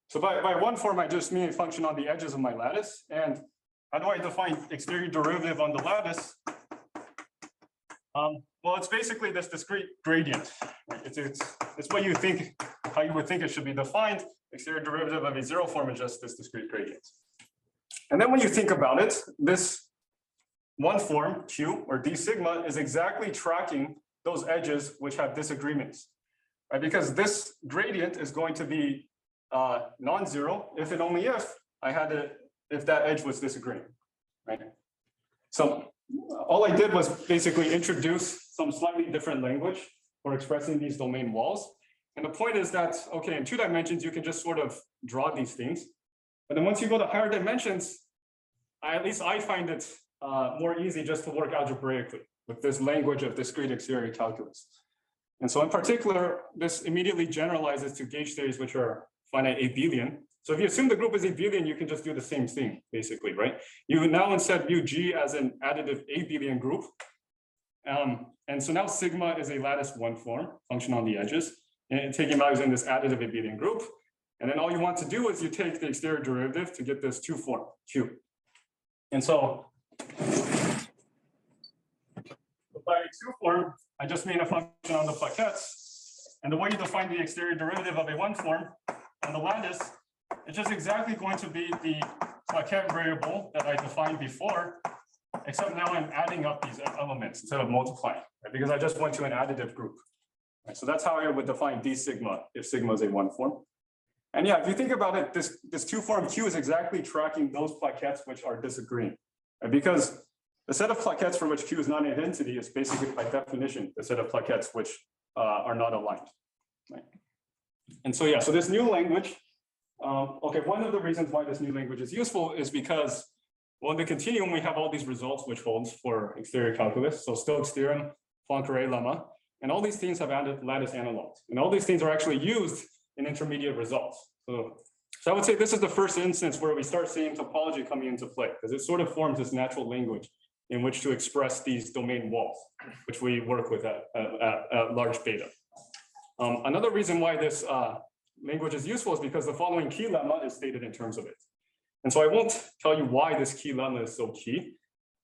So by 1 form, I just mean a function on the edges of my lattice. And how do I define exterior derivative on the lattice? Well, it's basically this discrete gradient. It's what you think, how you would think it should be defined. Exterior derivative of a 0 form is just this discrete gradient. And then when you think about it, this 1 form, Q or D sigma, is exactly tracking those edges which have disagreements, right? Because this gradient is going to be non-zero if and only if if that edge was disagreeing, right? So all I did was basically introduce some slightly different language for expressing these domain walls. And the point is that, okay, in 2 dimensions, you can just sort of draw these things. But then once you go to higher dimensions, at least I find it more easy just to work algebraically with this language of discrete exterior calculus. And so in particular, this immediately generalizes to gauge theories which are finite abelian. So if you assume the group is abelian, you can just do the same thing, basically, right? You now instead view G as an additive abelian group. And so now sigma is a lattice 1 form, function on the edges, and taking values in this additive abelian group. And then all you want to do is you take the exterior derivative to get this 2 form, Q. And so by 2 form, I just mean a function on the plaquettes. And the way you define the exterior derivative of a 1 form on the lattice, it's just exactly going to be the plaquette variable that I defined before, except now I'm adding up these elements instead of multiplying, right? Because I just went to an additive group. Right? So that's how I would define D sigma if sigma is a 1 form. And yeah, if you think about it, this 2 form Q is exactly tracking those plaquettes which are disagreeing. Right? Because the set of plaquettes for which Q is not an identity is basically by definition the set of plaquettes which are not aligned. Right? And so yeah, so this new language, okay, one of the reasons why this new language is useful is because, well, in the continuum we have all these results which holds for exterior calculus. So Stokes theorem, Poincare lemma, and all these things have added lattice analogs. And all these things are actually used in intermediate results. So I would say this is the first instance where we start seeing topology coming into play, because it sort of forms this natural language in which to express these domain walls, which we work with at large beta. Another reason why this language is useful is because the following key lemma is stated in terms of it. And so I won't tell you why this key lemma is so key,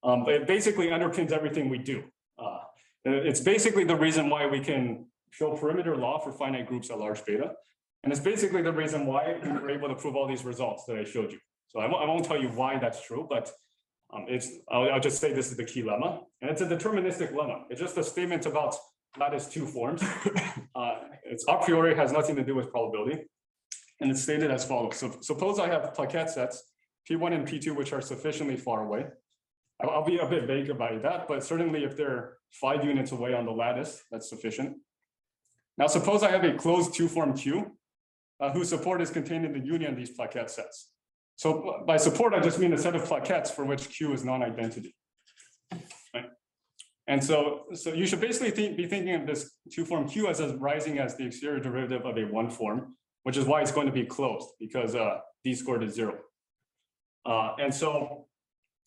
but it basically underpins everything we do. It's basically the reason why we can show perimeter law for finite groups at large beta. And it's basically the reason why we were able to prove all these results that I showed you. So I won't tell you why that's true, but I'll just say this is the key lemma. And it's a deterministic lemma. It's just a statement about lattice 2 forms. It's a priori, has nothing to do with probability. And it's stated as follows. So suppose I have plaquette sets, P1 and P2, which are sufficiently far away. I'll be a bit vague about that, but certainly if they're 5 units away on the lattice, that's sufficient. Now, suppose I have a closed 2 form Q, whose support is contained in the union of these plaquette sets. So by support, I just mean a set of plaquettes for which Q is non-identity. Right? And so you should basically be thinking of this two form Q as rising as the exterior derivative of a one form, which is why it's going to be closed because D squared is 0. And so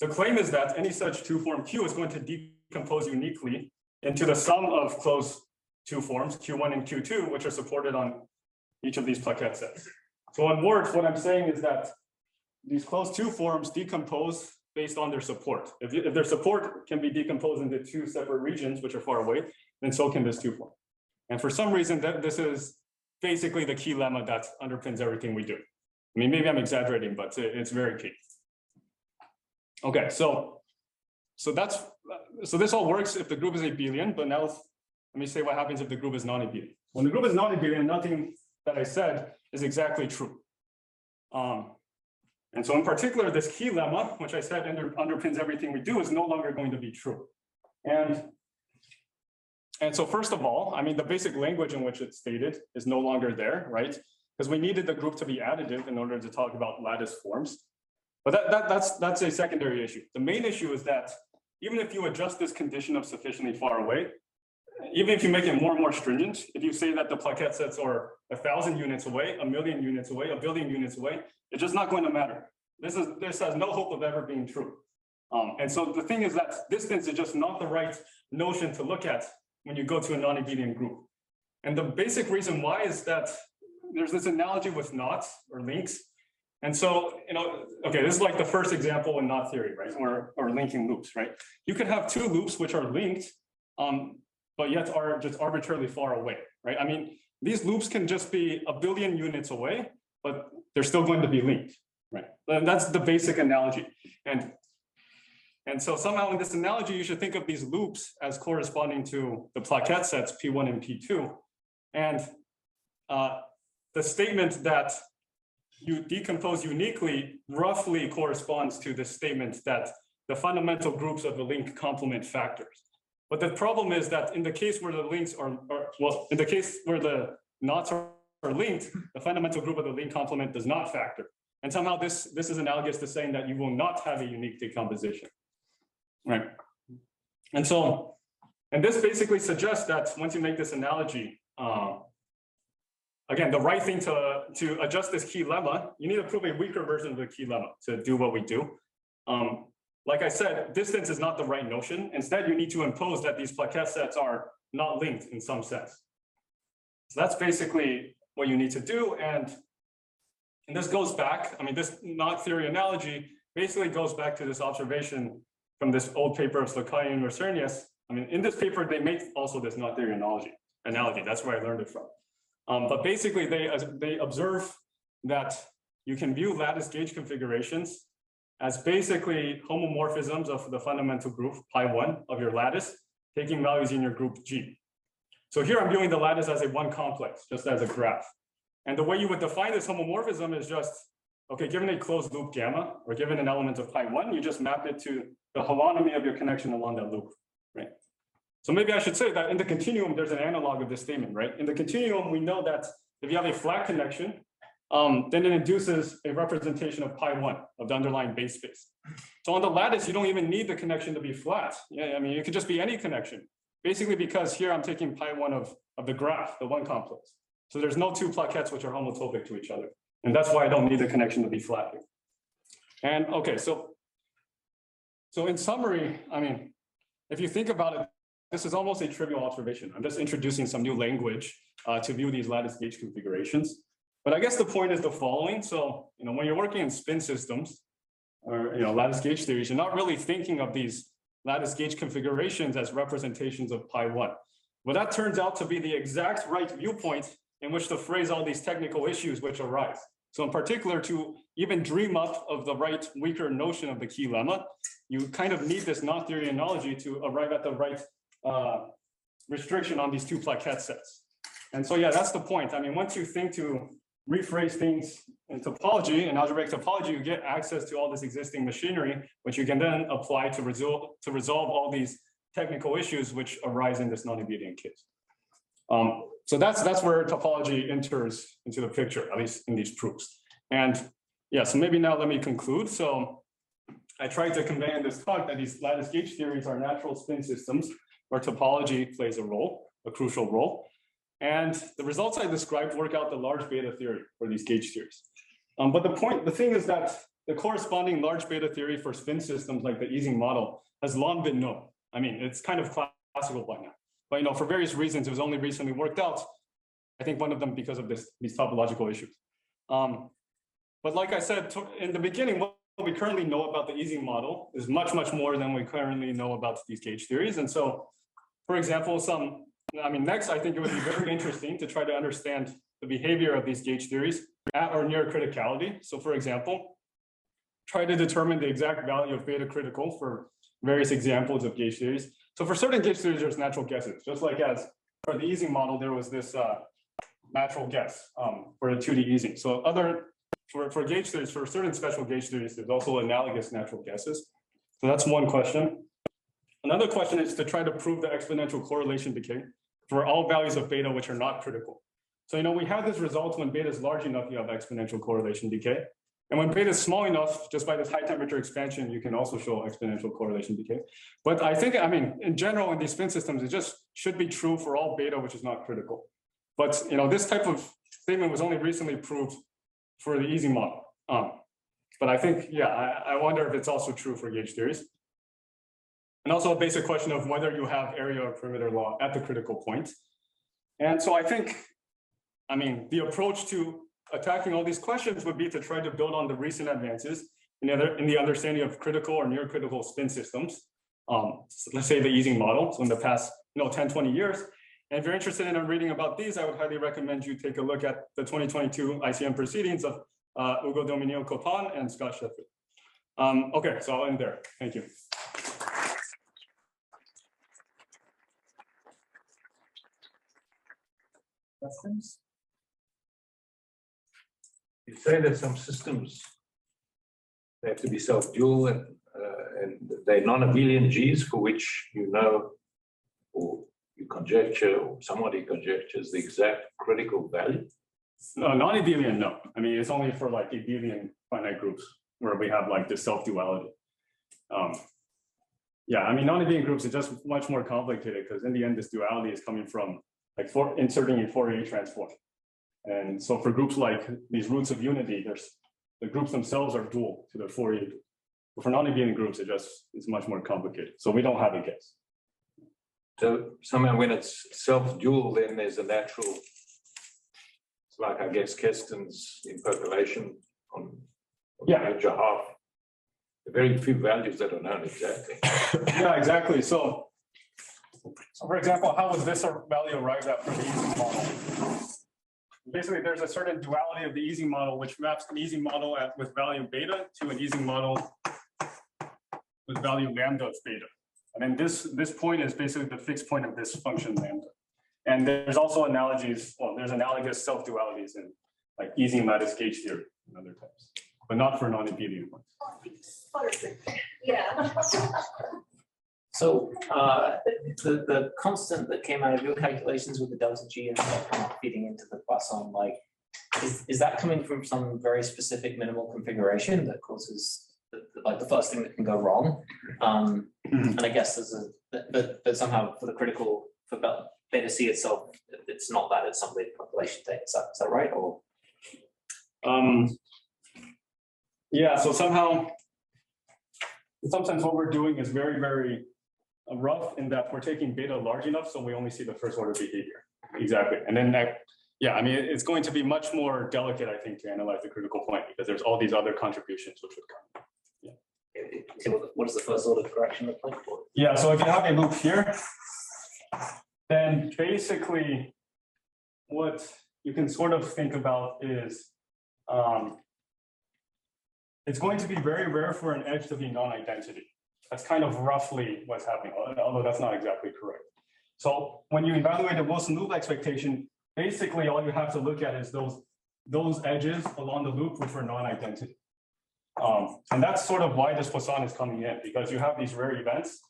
the claim is that any such two form Q is going to decompose uniquely into the sum of closed two forms, Q1 and Q2, which are supported on each of these plaquette sets. So in words, what I'm saying is that these closed two forms decompose based on their support. If their support can be decomposed into two separate regions, which are far away, then so can this two form. And for some reason, this is basically the key lemma that underpins everything we do. I mean, maybe I'm exaggerating, but it's very key. Okay, so this all works if the group is abelian, but now let me say what happens if the group is non-abelian. When the group is non-abelian, nothing that I said is exactly true. And so in particular, this key lemma, which I said underpins everything we do, is no longer going to be true. And so first of all, I mean, the basic language in which it's stated is no longer there, right? Because we needed the group to be additive in order to talk about lattice forms. But that's a secondary issue. The main issue is that even if you adjust this condition of sufficiently far away, even if you make it more and more stringent, if you say that the plaquette sets are 1,000 units away, 1,000,000 units away, 1,000,000,000 units away, it's just not going to matter. This has no hope of ever being true. And so the thing is that distance is just not the right notion to look at when you go to a non-abelian group. And the basic reason why is that there's this analogy with knots or links. And so, okay, this is like the first example in knot theory, right? Or linking loops, right? You could have two loops which are linked, but yet are just arbitrarily far away, right? I mean, these loops can just be 1,000,000,000 units away, but they're still going to be linked, right? And that's the basic analogy. And so somehow in this analogy, you should think of these loops as corresponding to the plaquette sets P1 and P2. And the statement that you decompose uniquely roughly corresponds to the statement that the fundamental groups of the link complement factors. But the problem is that in the case where the links in the case where the knots are linked, the fundamental group of the link complement does not factor. And somehow this is analogous to saying that you will not have a unique decomposition, right? And this basically suggests that once you make this analogy, again, the right thing to adjust this key lemma, you need to prove a weaker version of the key lemma to do what we do. Like I said, distance is not the right notion. Instead, you need to impose that these plaquette sets are not linked in some sense. So that's basically what you need to do. And this goes back, I mean, this knot theory analogy basically goes back to this observation from this old paper of Colloquium and Cernius. I mean, in this paper, they make also this knot theory analogy. That's where I learned it from. But basically, they observe that you can view lattice gauge configurations as basically homomorphisms of the fundamental group pi1 of your lattice, taking values in your group G. So here I'm viewing the lattice as a one complex, just as a graph. And the way you would define this homomorphism is just, okay, given a closed loop gamma, or given an element of pi1, you just map it to the holonomy of your connection along that loop, right? So maybe I should say that in the continuum, there's an analog of this statement, right? In the continuum, we know that if you have a flat connection, then it induces a representation of pi1 of the underlying base space. So on the lattice, you don't even need the connection to be flat. Yeah, I mean, it could just be any connection, basically because here I'm taking pi1 of the graph, the one complex. So there's no two plaquettes which are homotopic to each other. And that's why I don't need the connection to be flat here. And okay, so in summary, I mean, if you think about it, this is almost a trivial observation. I'm just introducing some new language to view these lattice gauge configurations. But I guess the point is the following. So, when you're working in spin systems or, lattice gauge theories, you're not really thinking of these lattice gauge configurations as representations of pi1. But that turns out to be the exact right viewpoint in which to phrase all these technical issues which arise. So in particular, to even dream up of the right weaker notion of the key lemma, you kind of need this knot theory analogy to arrive at the right restriction on these two plaquette sets. And so, yeah, that's the point. I mean, once you think to rephrase things in topology, in algebraic topology, you get access to all this existing machinery, which you can then apply to resolve all these technical issues which arise in this non-abelian case. So that's where topology enters into the picture, at least in these proofs. And yeah, so maybe now let me conclude. So I tried to convey in this talk that these lattice gauge theories are natural spin systems where topology plays a crucial role. And the results I described work out the large beta theory for these gauge theories. But the thing is that the corresponding large beta theory for spin systems like the Ising model has long been known. I mean, it's kind of classical by now. But for various reasons, it was only recently worked out. I think one of them because of these topological issues. But like I said in the beginning, what we currently know about the Ising model is much, much more than we currently know about these gauge theories. And so, for example, next, I think it would be very interesting to try to understand the behavior of these gauge theories at or near criticality. So for example, try to determine the exact value of beta critical for various examples of gauge theories. So for certain gauge theories, there's natural guesses, just like as for the Ising model, there was this natural guess for the 2D Ising. So for gauge theories, for certain special gauge theories, there's also analogous natural guesses. So that's one question. Another question is to try to prove the exponential correlation decay for all values of beta which are not critical. So we have this result when beta is large enough, you have exponential correlation decay. And when beta is small enough, just by this high temperature expansion, you can also show exponential correlation decay. But I think, in general, in these spin systems, it just should be true for all beta which is not critical. But this type of statement was only recently proved for the Ising model. But I think, I wonder if it's also true for gauge theories. And also a basic question of whether you have area or perimeter law at the critical point. And so I think, the approach to attacking all these questions would be to try to build on the recent advances in the understanding of critical or near critical spin systems. Let's say the Ising model, so in the past 10, 20 years. And if you're interested in reading about these, I would highly recommend you take a look at the 2022 ICM proceedings of Ugo Dominio Copan and Scott Sheffield. Okay, so I'll end there. Thank you. Questions? You say that some systems they have to be self-dual and they're non-abelian G's for which or you conjecture or somebody conjectures the exact critical value? No, non-abelian, no. It's only for like abelian finite groups where we have like this self-duality. Non-abelian groups is just much more complicated because in the end, this duality is coming from inserting a Fourier transform. And so for groups like these roots of unity, the groups themselves are dual to the Fourier group. But for non-abelian groups, it's much more complicated. So we don't have a guess. So somehow when it's self-dual, then there's a natural, it's like I guess Keston's interpolation on the major half. The very few values that are known exactly. Yeah, exactly. So for example, how was this value arrived at from the Ising model? Basically, there's a certain duality of the Ising model, which maps an Ising model with value beta to an Ising model with value lambda of beta. And then this point is basically the fixed point of this function lambda. And there's also there's analogous self-dualities in like Ising lattice gauge theory and other types, but not for non-abelian ones. Yeah. So the constant that came out of your calculations with the delta G and feeding into the Poisson, is that coming from some very specific minimal configuration that causes the first thing that can go wrong? And I guess but somehow for the critical for beta C itself, it's not that, it's some weird population thing. Is that right? Or so somehow in some sense what we're doing is very, very rough in that we're taking beta large enough so we only see the first order behavior. Exactly. And then it's going to be much more delicate, I think, to analyze the critical point because there's all these other contributions which would come. So what does the first order correction look like? Yeah, so if you have a loop here, then basically what you can sort of think about is it's going to be very rare for an edge to be non-identity. That's kind of roughly what's happening, although that's not exactly correct. So when you evaluate the Wilson loop expectation, basically all you have to look at is those edges along the loop which are non-identity. And that's sort of why this Poisson is coming in, because you have these rare events,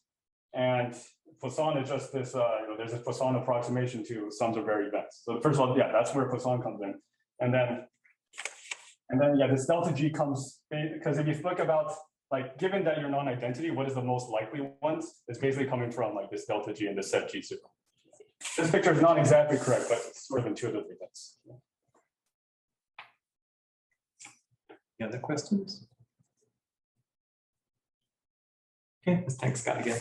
and Poisson is just this, there's this Poisson approximation to sums of rare events. So first of all, that's where Poisson comes in. And And then, yeah, this delta G comes, because if you think about, like, given that your non-identity, what is the most likely ones? It's basically coming from like this delta G and this set G0. This picture is not exactly correct, but it's sort of intuitively that's. Any other questions? Okay, thanks, Scott, again.